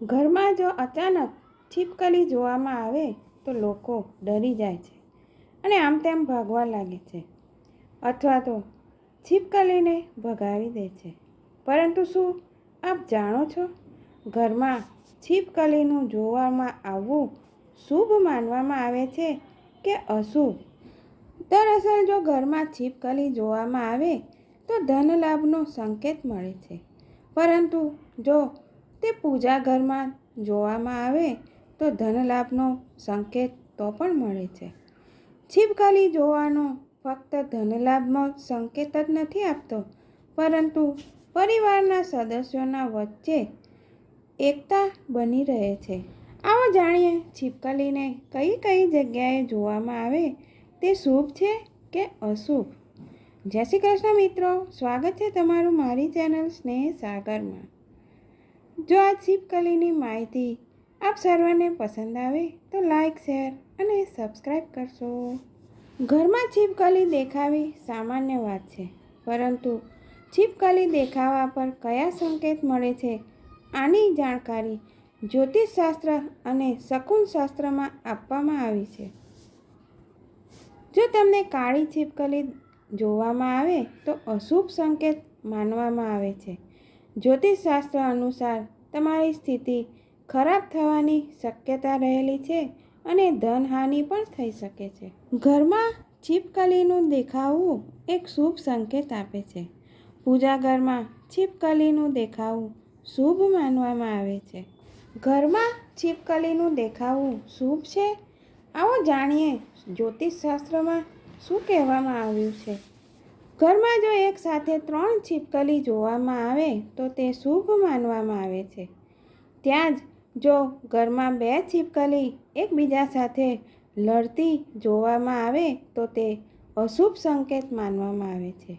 ઘરમાં જો અચાનક છીપકલી જોવામાં આવે તો લોકો ડરી જાય છે અને આમ તેમ ભાગવા લાગે છે અથવા તો છીપકલીને ભગાવી દે છે. પરંતુ શું આપ જાણો છો, ઘરમાં છીપકલીનું જોવામાં આવવું શુભ માનવામાં આવે છે કે અશુભ? દરઅસલ જો ઘરમાં છીપકલી જોવામાં આવે તો ધન લાભનો સંકેત મળે છે. પરંતુ જો તે પૂજા ઘરમાં જોવામાં આવે તો ધન લાભનો સંકેત તો પણ મળે છે. છીપકલી જોવાનો ફક્ત ધન લાભનો સંકેત જ નથી આપતો, પરંતુ પરિવારના સદસ્યોના વચ્ચે એકતા બની રહે છે. આવો જાણીએ છીપકલીને કઈ કઈ જગ્યાએ જોવામાં આવે તે શુભ છે કે અશુભ. જય શ્રી કૃષ્ણ મિત્રો, સ્વાગત છે તમારું મારી ચેનલ સ્નેહ સાગરમાં. જો આ છીપકલીની માહિતી આપ સર્વને પસંદ આવે તો લાઈક, શેર અને સબસ્ક્રાઈબ કરશો. ઘરમાં છીપકલી દેખાવી સામાન્ય વાત છે, પરંતુ છીપકલી દેખાવા પર કયા સંકેત મળે છે, આની જાણકારી જ્યોતિષશાસ્ત્ર અને શકુનશાસ્ત્રમાં આપવામાં આવી છે. જો તમને કાળી છીપકલી જોવામાં આવે તો અશુભ સંકેત માનવામાં આવે છે. જ્યોતિષશાસ્ત્ર અનુસાર તમારી સ્થિતિ ખરાબ થવાની શક્યતા રહેલી છે અને ધનહાનિ પણ થઈ શકે છે. ઘરમાં છીપકલીનું દેખાવું એક શુભ સંકેત આપે છે. પૂજા ઘરમાં છીપકલીનું દેખાવું શુભ માનવામાં આવે છે. ઘરમાં છીપકલીનું દેખાવું શુભ છે? આવો જાણીએ જ્યોતિષશાસ્ત્રમાં શું કહેવામાં આવ્યું છે. ઘરમાં જો એક સાથે 3 છીપકલી જોવામાં આવે તો તે શુભ માનવામાં આવે છે. ત્યાં જ જો ઘરમાં 2 છીપકલી એકબીજા સાથે લડતી જોવામાં આવે તો તે અશુભ સંકેત માનવામાં આવે છે.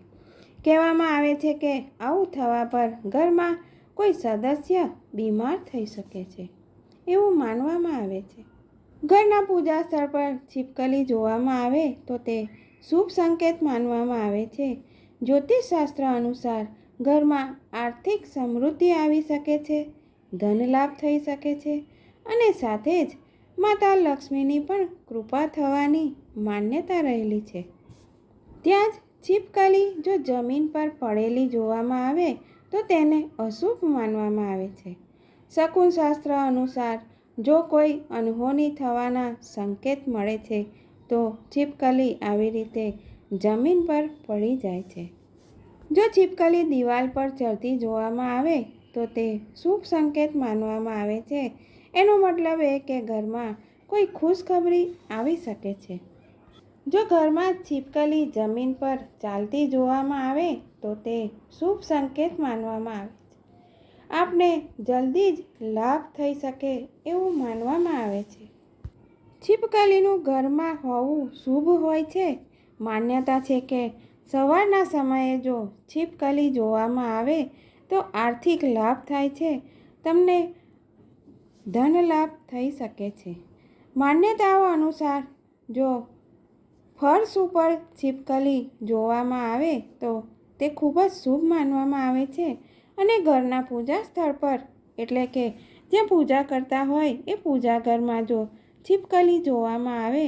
કહેવામાં આવે છે કે આવું થવા પર ઘરમાં કોઈ સદસ્ય બીમાર થઈ શકે છે, એવું માનવામાં આવે છે. ઘરના પૂજા સ્થળ પર છીપકલી જોવામાં આવે તો તે શુભ સંકેત માનવામાં આવે છે. જ્યોતિષશાસ્ત્ર અનુસાર ઘરમાં આર્થિક સમૃદ્ધિ આવી શકે છે, ધન લાભ થઈ શકે છે અને સાથે જ માતા લક્ષ્મીની પણ કૃપા થવાની માન્યતા રહેલી છે. ત્યાં જ છીપકલી જો જમીન પર પડેલી જોવામાં આવે તો તેને અશુભ માનવામાં આવે છે. શકુનશાસ્ત્ર અનુસાર જો કોઈ અનહોની થવાના સંકેત મળે છે તો છીપકલી આવી રીતે જમીન પર પડી જાય છે. જો છીપકલી દિવાલ પર ચડતી જોવામાં આવે તો તે શુભ સંકેત માનવામાં આવે છે. એનો મતલબ એ કે ઘરમાં કોઈ ખુશખબરી આવી શકે છે. જો ઘરમાં છીપકલી જમીન પર ચાલતી જોવામાં આવે તો તે શુભ સંકેત માનવામાં આવે છે. આપને જલ્દી જ લાભ થઈ શકે એવું માનવામાં આવે છે. છીપકલીનું ઘરમાં હોવું શુભ હોય છે. માન્યતા છે કે સવારના સમયે જો છીપકલી જોવામાં આવે તો આર્થિક લાભ થાય છે, તમને ધન લાભ થઈ શકે છે. માન્યતાઓ અનુસાર જો ફર્શ ઉપર છીપકલી જોવામાં આવે તો તે ખૂબ જ શુભ માનવામાં આવે છે અને ઘરના પૂજા સ્થળ પર, એટલે કે જ્યાં પૂજા કરતા હોય એ પૂજા ઘરમાં જો છીપકલી જોવામાં આવે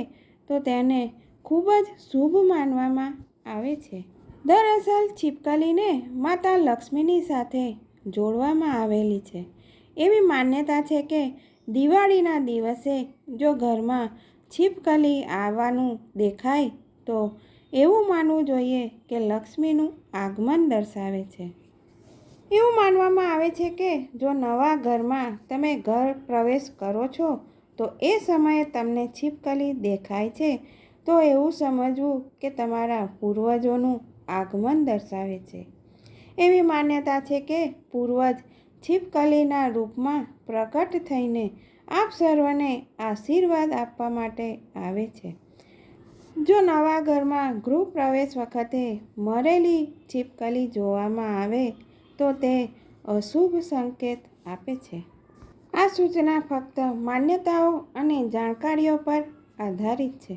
તો તેને ખૂબ જ શુભ માનવામાં આવે છે. દરઅસલ છીપકલીને માતા લક્ષ્મીની સાથે જોડવામાં આવેલી છે. એવી માન્યતા છે કે દિવાળીના દિવસે જો ઘરમાં છીપકલી આવવાનું દેખાય તો એવું માનવું જોઈએ કે લક્ષ્મીનું આગમન દર્શાવે છે. એવું માનવામાં આવે છે કે જો નવા ઘરમાં તમે ઘર પ્રવેશ કરો છો તો એ સમયે તમને છીપકલી દેખાય છે તો એવું સમજવું કે તમારા પૂર્વજોનું આગમન દર્શાવે છે. એવી માન્યતા છે કે પૂર્વજ છીપકલીના રૂપમાં પ્રકટ થઈને આપ સર્વને આશીર્વાદ આપવા માટે આવે છે. જો નવા ઘરમાં ગૃહ પ્રવેશ વખતે મરેલી છીપકલી જોવામાં આવે તો તે અશુભ સંકેત આપે છે. આ સૂચના ફક્ત માન્યતાઓ અને જાણકારીઓ પર આધારિત છે.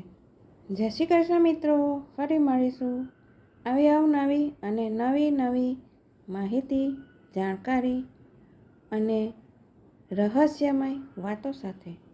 જય શ્રી કૃષ્ણ મિત્રો, ફરી મળીશું આવી અવનવી અને નવી માહિતી, જાણકારી અને રહસ્યમય વાતો સાથે.